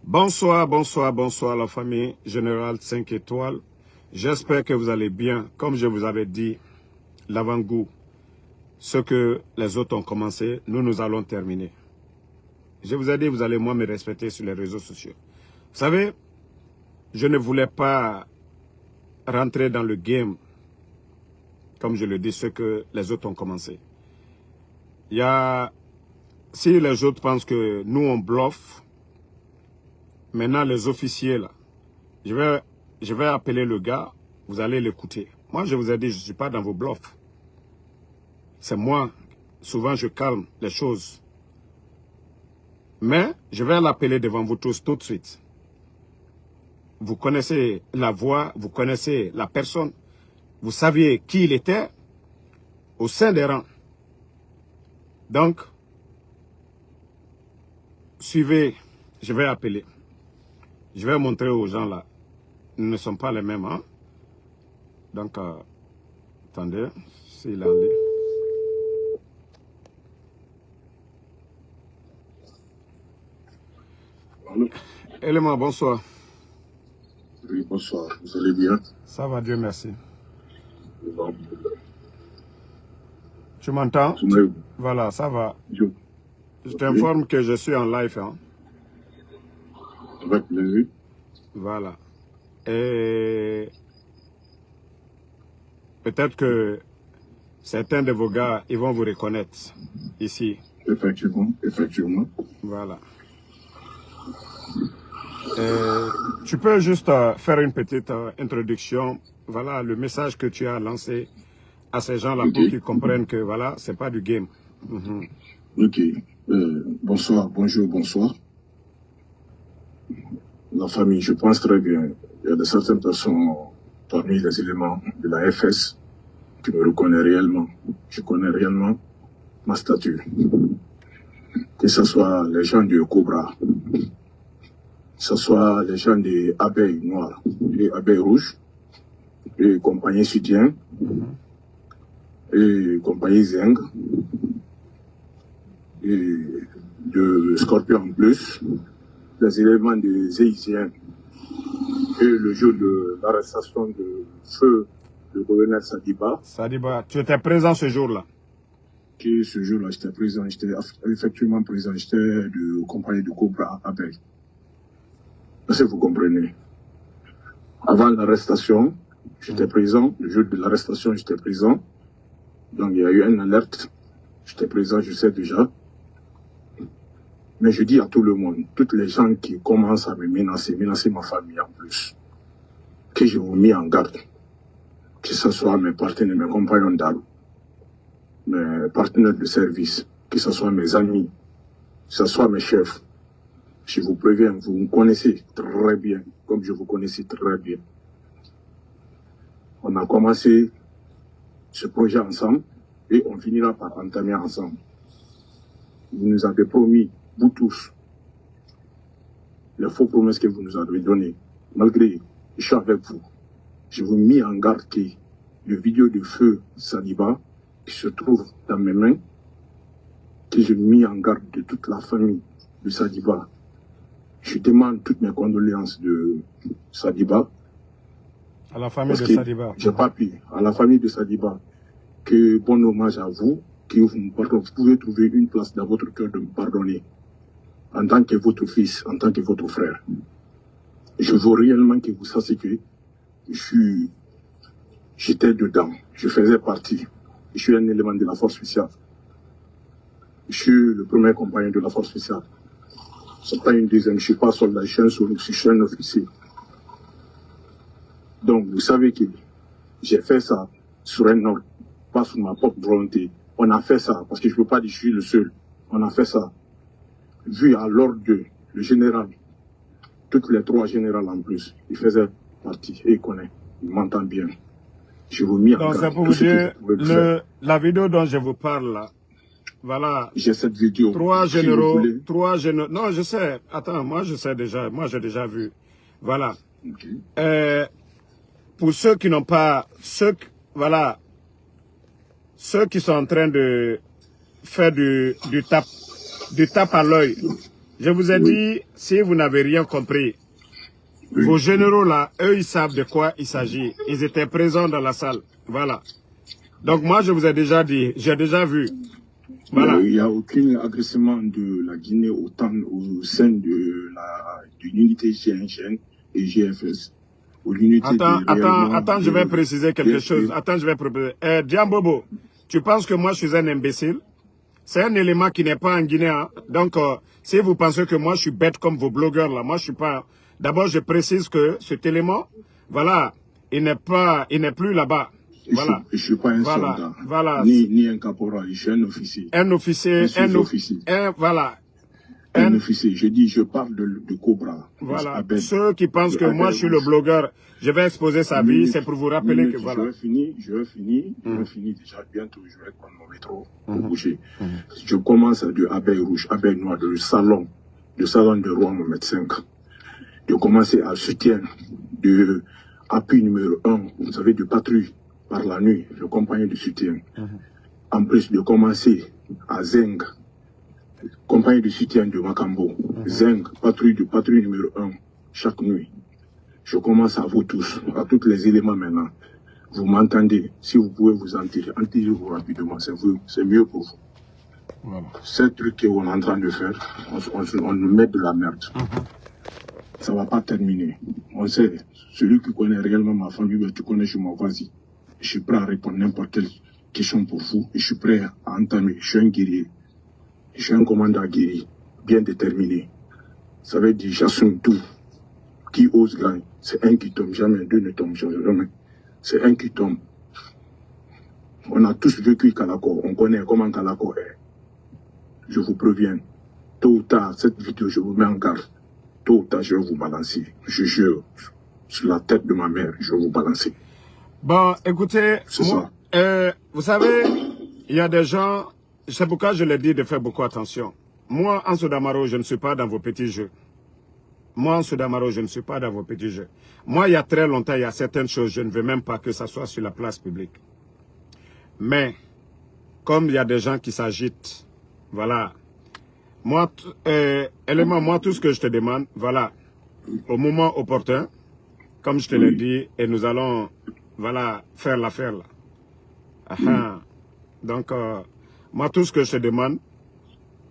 Bonsoir, bonsoir, bonsoir la famille Générale 5 étoiles. J'espère que vous allez bien. Comme je vous avais dit, l'avant-goût, ce que les autres ont commencé, nous allons terminer. Je vous ai dit, vous allez moi me respecter sur les réseaux sociaux. Vous savez, je ne voulais pas rentrer dans le game, comme je le dis, ce que les autres ont commencé. Si les autres pensent que nous on bluffe, maintenant les officiers là, je vais appeler le gars, vous allez l'écouter. Moi je vous ai dit, je ne suis pas dans vos bluffs. C'est moi, souvent je calme les choses. Mais je vais l'appeler devant vous tous tout de suite. Vous connaissez la voix, vous connaissez la personne. Vous saviez qui il était au sein des rangs. Donc, suivez, je vais appeler. Je vais montrer aux gens là. Nous ne sommes pas les mêmes. Hein? Donc, attendez, s'il en est. Allô? Élément, bonsoir. Oui, bonsoir. Vous allez bien? Ça va, Dieu merci. Bon. Tu m'entends? Voilà, ça va. Je t'informe que je suis en live. Hein? Avec plaisir. Voilà. Et peut-être que certains de vos gars, ils vont vous reconnaître ici. Effectivement, effectivement. Voilà. Tu peux juste faire une petite introduction. Voilà le message que tu as lancé à ces gens-là pour qu'ils comprennent que voilà, c'est pas du game. Ok. Bonsoir, bonjour, bonsoir. La famille, je pense très bien. Il y a de certaines personnes parmi les éléments de la FS qui me reconnaissent réellement. Je connais réellement ma statue. Que ce soit les gens du Cobra, que ce soit les gens des abeilles noires, les abeilles rouges, les compagnies soutien, et compagnie Zeng, et de Scorpion Plus, les éléments des Zéisiens, et le jour de l'arrestation de feu le gouverneur Sadiba. Sadiba, tu étais présent ce jour-là? Qui ce jour-là, j'étais présent, j'étais effectivement présent, j'étais de compagnie de Cobra Abeille. Est-ce que vous comprenez? Avant l'arrestation, j'étais présent, le jour de l'arrestation, j'étais présent. Donc il y a eu une alerte, j'étais présent, je sais déjà. Mais je dis à tout le monde, toutes les gens qui commencent à me menacer ma famille en plus, que je vous mets en garde, que ce soit mes partenaires, mes compagnons d'armes, mes partenaires de service, que ce soit mes amis, que ce soit mes chefs. Je vous préviens, vous me connaissez très bien, comme je vous connaissais très bien. On a commencé ce projet ensemble et on finira par entamer ensemble. Vous nous avez promis, vous tous, les faux promesses que vous nous avez données. Malgré, je suis avec vous. Je vous mis en garde que le vidéo de feu Sadiba, qui se trouve dans mes mains, que je mis en garde de toute la famille de Sadiba. Je demande toutes mes condoléances de Sadiba. À la famille de Sadiba. J'ai pas pu. À la famille de Sadiba. Que bon hommage à vous, que vous pouvez trouver une place dans votre cœur de me pardonner. En tant que votre fils, en tant que votre frère. Je veux réellement que vous sachiez que j'étais dedans. Je faisais partie. Je suis un élément de la force spéciale. Je suis le premier compagnon de la force spéciale. C'est pas une deuxième, je suis pas soldat, je suis un officier. Donc, vous savez que j'ai fait ça sur un ordre, pas sur ma propre volonté. On a fait ça, parce que je ne peux pas dire que je suis le seul. On a fait ça, vu à l'ordre de le général, toutes les trois générales en plus, ils faisaient partie, et ils connaissent, ils m'entendent bien. Je vous mis en garde. Donc, c'est pour vous dire, la vidéo dont je vous parle là, voilà. J'ai cette vidéo. Trois généraux. Non, je sais. Attends, moi je sais déjà. Moi j'ai déjà vu. Voilà. Okay. Pour ceux qui n'ont pas, voilà, ceux qui sont en train de faire du tape à l'œil Je vous ai dit, si vous n'avez rien compris, vos généraux là, eux, ils savent de quoi il s'agit. Ils étaient présents dans la salle. Voilà. Donc moi, je vous ai déjà dit, j'ai déjà vu. Voilà. Il n'y a aucun agressement de la Guinée au sein de l'unité GNGN et GFS. Attends, je vais préciser quelque chose. Attends, je vais préciser. Diambobo, tu penses que moi, je suis un imbécile? C'est un élément qui n'est pas en Guinée. Hein. Donc, si vous pensez que moi, je suis bête comme vos blogueurs là, moi, je suis pas... D'abord, je précise que cet élément, voilà, il n'est plus là-bas. Voilà. Je ne suis pas un soldat, voilà. Ni un caporal, je suis un officier. Un officier, un officier. Voilà. Un officier, je dis, je parle de Cobra. Voilà, ceux qui pensent que moi je suis le blogueur, je vais exposer sa vie, c'est pour vous rappeler que voilà. Je vais finir déjà bientôt, je vais prendre mon métro pour bouger. Je commence de Abeille Rouge, Abeille Noire, le salon de roi Mohamed V. De commencer à soutien de appui numéro 1, vous savez, de patrouille par la nuit, le compagnon de soutien. En plus de commencer à Zeng, compagnie de soutien de Makambo, Zeng, patrouille numéro 1, chaque nuit. Je commence à vous tous, à tous les éléments maintenant. Vous m'entendez? Si vous pouvez vous en tirer, entirez-vous rapidement, c'est mieux pour vous. Voilà. Ce truc qu'on est en train de faire, on nous met de la merde. Ça ne va pas terminer. On sait, celui qui connaît réellement ma famille, ben, tu connais chez moi, vas-y. Je suis prêt à répondre n'importe quelle question pour vous, et je suis prêt à entamer, je suis un guerrier. Je suis un commandant guéri, bien déterminé. Ça veut dire, j'assume tout. Qui ose gagne. C'est un qui tombe, jamais deux ne tombent jamais. C'est un qui tombe. On a tous vécu Kalako, on connaît comment Kalako est. Je vous préviens, tôt ou tard, cette vidéo, je vous mets en garde. Tôt ou tard, je vais vous balancer. Je jure, sur la tête de ma mère, je vais vous balancer. Bon, écoutez, moi, vous savez, il y a des gens... C'est pourquoi je l'ai dit de faire beaucoup attention. Moi, Ansou Damaro, je ne suis pas dans vos petits jeux. Moi, Ansou Damaro, je ne suis pas dans vos petits jeux. Moi, il y a très longtemps, il y a certaines choses, je ne veux même pas que ça soit sur la place publique. Mais, comme il y a des gens qui s'agitent, voilà. Moi, moi, tout ce que je te demande, voilà, au moment opportun, comme je te l'ai dit, et nous allons, voilà, faire l'affaire là. Donc, moi, tout ce que je te demande,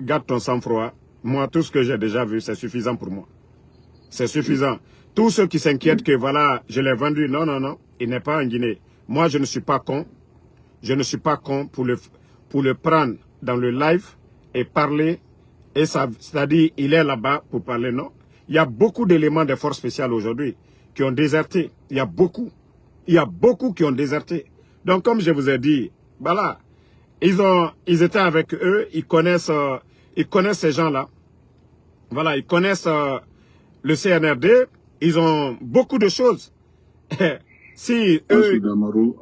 garde ton sang-froid. Moi, tout ce que j'ai déjà vu, c'est suffisant pour moi. C'est suffisant. Tous ceux qui s'inquiètent que, voilà, je l'ai vendu. Non, non, non. Il n'est pas en Guinée. Moi, je ne suis pas con. Je ne suis pas con pour le prendre dans le live et parler. Et ça, c'est-à-dire, il est là-bas pour parler, non. Il y a beaucoup d'éléments des forces spéciales aujourd'hui qui ont déserté. Il y a beaucoup. Il y a beaucoup qui ont déserté. Donc, comme je vous ai dit, voilà. Ils étaient avec eux, ils connaissent ces gens-là. Voilà, ils connaissent le CNRD, ils ont beaucoup de choses. Si eux...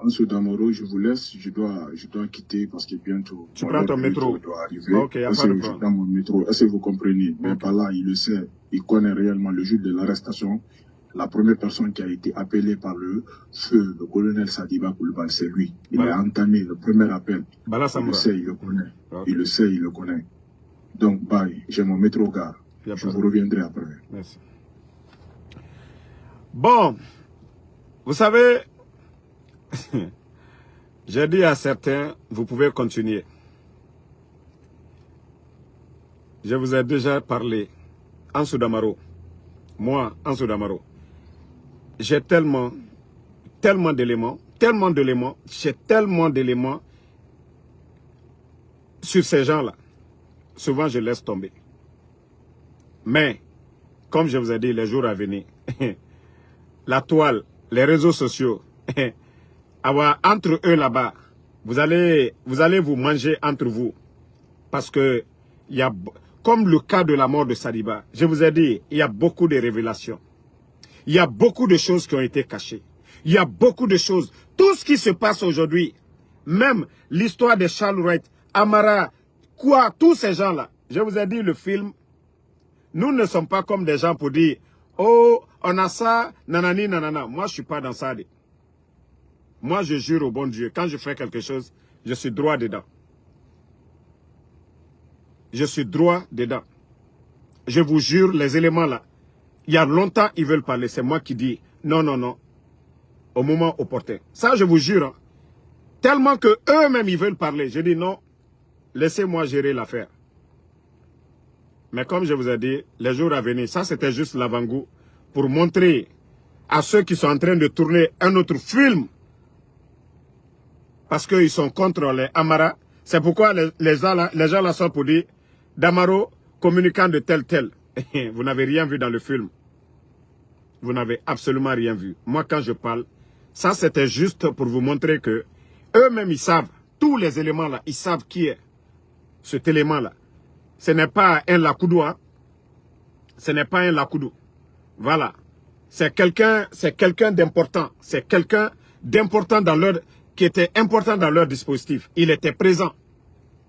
Ansou Damaro, je vous laisse, je dois quitter parce que bientôt... Tu prends ton métro. Doit arriver. Ok, il n'y a pas de problème. Dans mon métro, est-ce que vous comprenez? Mais par là, il le sait, il connaît réellement le jour de l'arrestation. La première personne qui a été appelée par le feu, le colonel Sadiba Koulibaly, c'est lui. Il a entamé le premier appel. Il le sait, il le connaît. Okay. Il le sait, il le connaît. Donc, bye, j'ai mon métro gare. Je vous reviendrai après. Merci. Bon, vous savez, j'ai dit à certains, vous pouvez continuer. Je vous ai déjà parlé. Ansou Damaro. Moi, Ansou Damaro. J'ai tellement d'éléments, j'ai tellement d'éléments sur ces gens-là. Souvent, je laisse tomber. Mais, comme je vous ai dit, les jours à venir, la toile, les réseaux sociaux, entre eux là-bas, vous allez vous manger entre vous. Parce que, comme le cas de la mort de Sadiba, je vous ai dit, il y a beaucoup de révélations. Il y a beaucoup de choses qui ont été cachées. Il y a beaucoup de choses. Tout ce qui se passe aujourd'hui, même l'histoire de Charles Wright, Amara, quoi, tous ces gens-là. Je vous ai dit, le film, nous ne sommes pas comme des gens pour dire, oh, on a ça, nanani, nanana. Moi, je ne suis pas dans ça. Moi, je jure au bon Dieu, quand je fais quelque chose, je suis droit dedans. Je suis droit dedans. je vous jure, les éléments là, il y a longtemps, ils veulent parler. C'est moi qui dis non, non, non, au moment opportun. Ça, je vous jure. Hein, tellement que eux-mêmes, ils veulent parler. Je dis non, laissez-moi gérer l'affaire. Mais comme je vous ai dit, les jours à venir, ça c'était juste l'avant-goût pour montrer à ceux qui sont en train de tourner un autre film. Parce qu'ils sont contre les Amara. C'est pourquoi les gens là sont pour dire Damaro, communicant de tel. Vous n'avez rien vu dans le film. Vous n'avez absolument rien vu. Moi, quand je parle, ça c'était juste pour vous montrer que eux-mêmes, ils savent, tous les éléments là, ils savent qui est cet élément-là. Ce n'est pas un Lakoudou. Hein? Ce n'est pas un Lakoudou. Voilà. C'est quelqu'un d'important. C'est quelqu'un d'important dans leur... qui était important dans leur dispositif. Il était présent.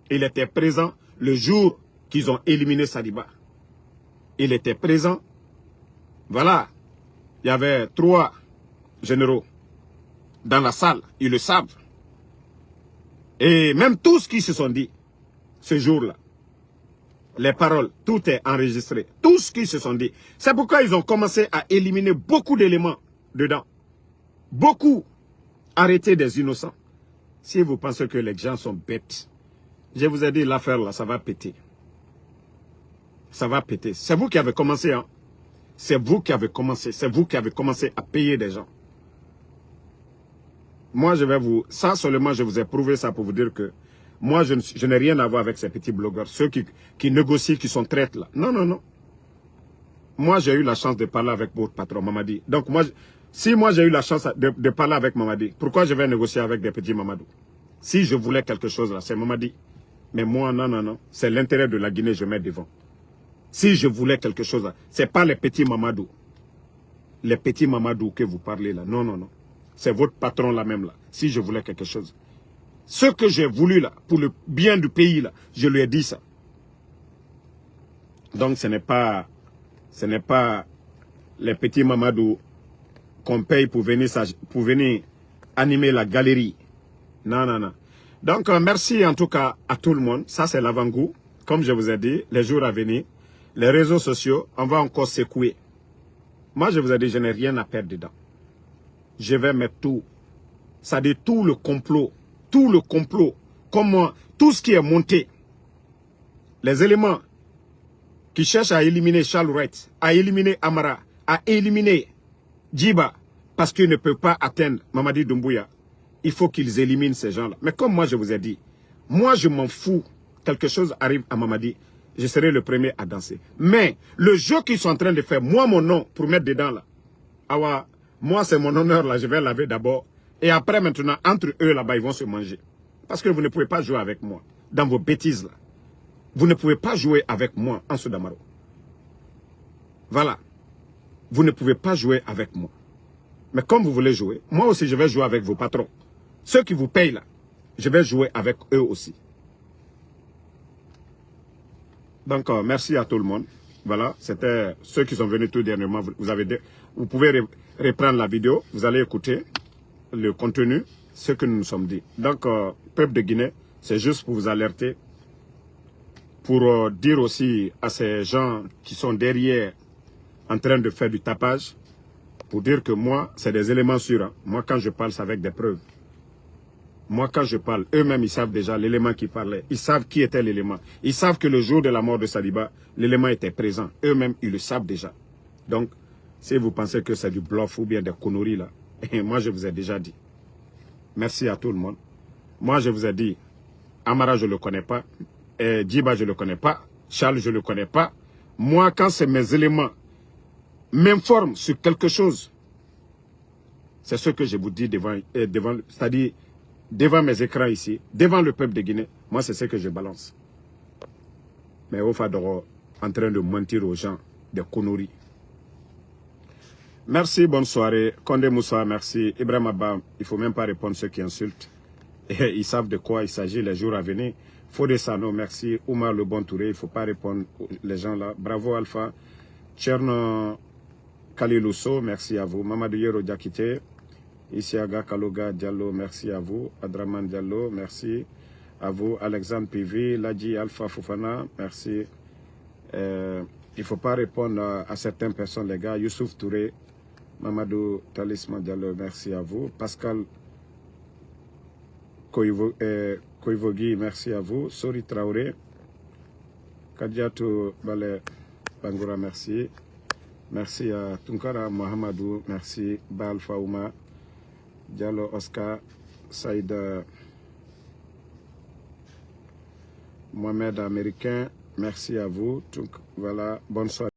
Il était présent le jour qu'ils ont éliminé Sadiba. Il était présent. Voilà. Il y avait 3 généraux dans la salle. Ils le savent. Et même tous qui se sont dit ce jour-là, les paroles, tout est enregistré. Tout ce qu'ils se sont dit. C'est pourquoi ils ont commencé à éliminer beaucoup d'éléments dedans. Beaucoup. Arrêter des innocents. Si vous pensez que les gens sont bêtes, je vous ai dit l'affaire là, ça va péter. Ça va péter. C'est vous qui avez commencé. Hein? C'est vous qui avez commencé. C'est vous qui avez commencé à payer des gens. Moi, je vais vous... Ça seulement, je vous ai prouvé ça pour vous dire que moi, je n'ai rien à voir avec ces petits blogueurs, ceux qui négocient, qui sont traites là. Non, non, non. Moi, j'ai eu la chance de parler avec votre patron, Mamadi. Donc, moi, si moi, j'ai eu la chance de parler avec Mamadi, pourquoi je vais négocier avec des petits Mamadou? Si je voulais quelque chose là, c'est Mamadi. Mais moi, non, non, non. C'est l'intérêt de la Guinée, je mets devant. Si je voulais quelque chose là, ce n'est pas les petits Mamadou. Les petits Mamadou que vous parlez là. Non, non, non. C'est votre patron là même là. Si je voulais quelque chose. Ce que j'ai voulu là, pour le bien du pays là, je lui ai dit ça. Donc ce n'est pas les petits Mamadou qu'on paye pour venir animer la galerie. Non, non, non. Donc merci en tout cas à tout le monde. Ça c'est l'avant-goût. Comme je vous ai dit, les jours à venir, les réseaux sociaux, on va encore secouer. Moi je vous ai dit, je n'ai rien à perdre dedans. Je vais mettre tout. Ça dit tout le complot. Tout le complot, comment, tout ce qui est monté, les éléments qui cherchent à éliminer Charles Wright, à éliminer Amara, à éliminer Djiba, parce qu'ils ne peuvent pas atteindre Mamadi Doumbouya, il faut qu'ils éliminent ces gens-là. Mais comme moi je vous ai dit, moi je m'en fous, quelque chose arrive à Mamadi, je serai le premier à danser. Mais le jeu qu'ils sont en train de faire, moi mon nom, pour mettre dedans là, awa, moi c'est mon honneur là, je vais laver d'abord. Et après, maintenant, entre eux, là-bas, ils vont se manger. Parce que vous ne pouvez pas jouer avec moi. Dans vos bêtises, là. Vous ne pouvez pas jouer avec moi, en Damaro. Voilà. Vous ne pouvez pas jouer avec moi. Mais comme vous voulez jouer, moi aussi, je vais jouer avec vos patrons. Ceux qui vous payent, là, je vais jouer avec eux aussi. Donc, merci à tout le monde. Voilà, c'était ceux qui sont venus tout dernièrement. Vous pouvez reprendre la vidéo. Vous allez écouter le contenu, ce que nous nous sommes dit. Donc, peuple de Guinée, c'est juste pour vous alerter, pour dire aussi à ces gens qui sont derrière en train de faire du tapage, pour dire que moi, c'est des éléments sûrs. Hein. Moi, quand je parle, c'est avec des preuves. Moi, quand je parle, eux-mêmes, ils savent déjà l'élément qui parlait. Ils savent qui était l'élément. Ils savent que le jour de la mort de Sadiba, l'élément était présent. Eux-mêmes, ils le savent déjà. Donc, si vous pensez que c'est du bluff ou bien des conneries là, moi, je vous ai déjà dit. Merci à tout le monde. Moi, je vous ai dit, Amara, je ne le connais pas. Djiba, je ne le connais pas. Charles, je ne le connais pas. Moi, quand c'est mes éléments m'informent sur quelque chose, c'est ce que je vous dis devant c'est-à-dire devant mes écrans ici, devant le peuple de Guinée. Moi, c'est ce que je balance. Mais au Fadoro, en train de mentir aux gens, des conneries. Merci, bonne soirée. Condé Moussa, merci. Ibrahim Abba, il ne faut même pas répondre à ceux qui insultent. Et ils savent de quoi il s'agit les jours à venir. Fodé Sano, merci. Oumar Le Bon Touré, il ne faut pas répondre les gens là. Bravo Alpha. Tcherno Kalilousso, merci à vous. Mamadou Yero Diakité. Isiaga Kaloga Diallo, merci à vous. Adraman Diallo, merci à vous. Alexandre Pivi, Ladji Alpha Foufana, merci. Il ne faut pas répondre à certaines personnes, les gars. Youssouf Touré, Mamadou Talisman Diallo, merci à vous. Pascal Koivogui, merci à vous. Sori Traoré, Kadiatou Balé Bangoura, merci. Merci à Tunkara Mohamedou, merci. Bal Faouma, Diallo Oscar, Saïda Mohamed Américain, merci à vous. Donc, voilà, bonne soirée.